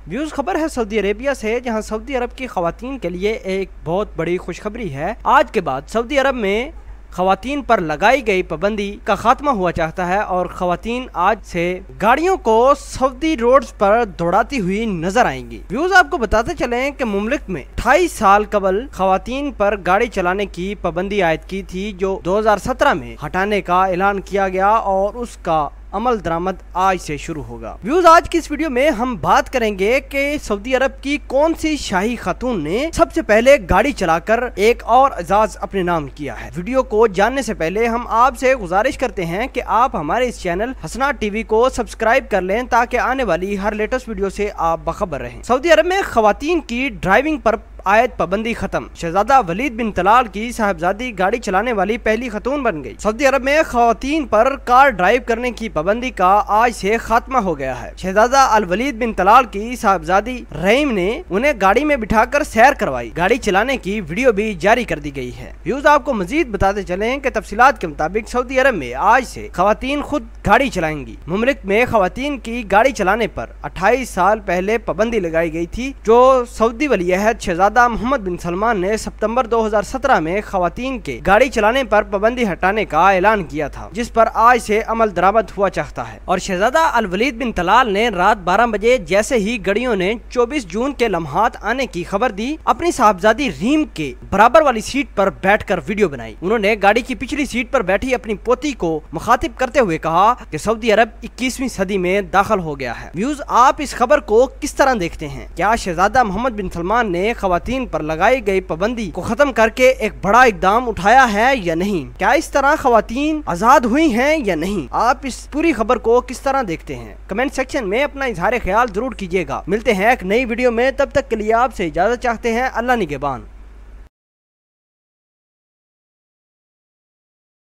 Views खबर है Saudi Arabia से, जहां सऊदी अरब की खवातीन के लिए एक बहुत बड़ी खुशखबरी है। आज के बाद सऊदी अरब में खवातीन पर लगाई गई पाबंदी का खात्मा हुआ चाहता है और खवातीन आज से गाड़ियों को सऊदी रोड्स पर दौड़ाती हुई नजर आएंगी। व्यूज आपको बताते चलें कि मुमलिक में 28 साल कबल खवातीन पर गाड़ी चलाने की पाबंदी आयद की थी, जो 2017 में हटाने का ऐलान किया गया और उसका अमल दरामद आज से शुरू होगा। व्यूज आज की इस वीडियो में हम बात करेंगे कि सऊदी अरब की कौन सी शाही खातून ने सबसे पहले गाड़ी चलाकर एक और एजाज अपने नाम किया है। वीडियो को जानने से पहले हम आपसे गुजारिश करते हैं कि आप हमारे इस चैनल हसनात टीवी को सब्सक्राइब कर लें ताकि आने वाली हर लेटेस्ट वीडियो से आप बखबर रहें। सऊदी अरब में खवातीन की ड्राइविंग पर आयत पाबंदी खत्म। शहजादा वलीद बिन तलाल की साहबजादी गाड़ी चलाने वाली पहली खातून बन गई। सऊदी अरब में खवातीन पर कार ड्राइव करने की पाबंदी का आज से खात्मा हो गया है। शहजादा अल वलीद बिन तलाल की साहबजादी रहीम ने उन्हें गाड़ी में बिठाकर सैर करवाई। गाड़ी चलाने की वीडियो भी जारी कर दी गई है। व्यूज आपको मजीद बताते चलें कि तफसीलात के मुताबिक सऊदी अरब में आज से खवातीन खुद गाड़ी चलाएंगी। मुमलिक में खवातीन की गाड़ी चलाने पर 28 साल पहले पाबंदी लगाई गई थी, जो सऊदी वली अहद शहजादा मोहम्मद बिन सलमान ने सितंबर 2017 में खवातीन के गाड़ी चलाने पर पाबंदी हटाने का ऐलान किया था, जिस पर आज से अमल दरामद हुआ चाहता है। और शहजादा अल वलीद बिन तलाल ने रात 12 बजे जैसे ही गाड़ियों ने 24 जून के लम्हात आने की खबर दी, अपनी साहबजादी रीम के बराबर वाली सीट पर बैठकर वीडियो बनाई। उन्होंने गाड़ी की पिछली सीट पर बैठी अपनी पोती को मुखातिब करते हुए कहा कि सऊदी अरब 21वीं सदी में दाखिल हो गया है। व्यूज आप इस खबर को किस तरह देखते हैं? क्या शहजादा मोहम्मद बिन सलमान ने खवातीन पर लगाई गई पाबंदी को खत्म करके एक बड़ा इकदाम उठाया है या नहीं? क्या इस तरह खवातीन आजाद हुई हैं या नहीं? आप इस पूरी खबर को किस तरह देखते हैं? कमेंट सेक्शन में अपना इजहार ख्याल जरूर कीजिएगा। मिलते हैं एक नई वीडियो में, तब तक के लिए आपसे इजाजत चाहते हैं। अल्लाह निगहबान।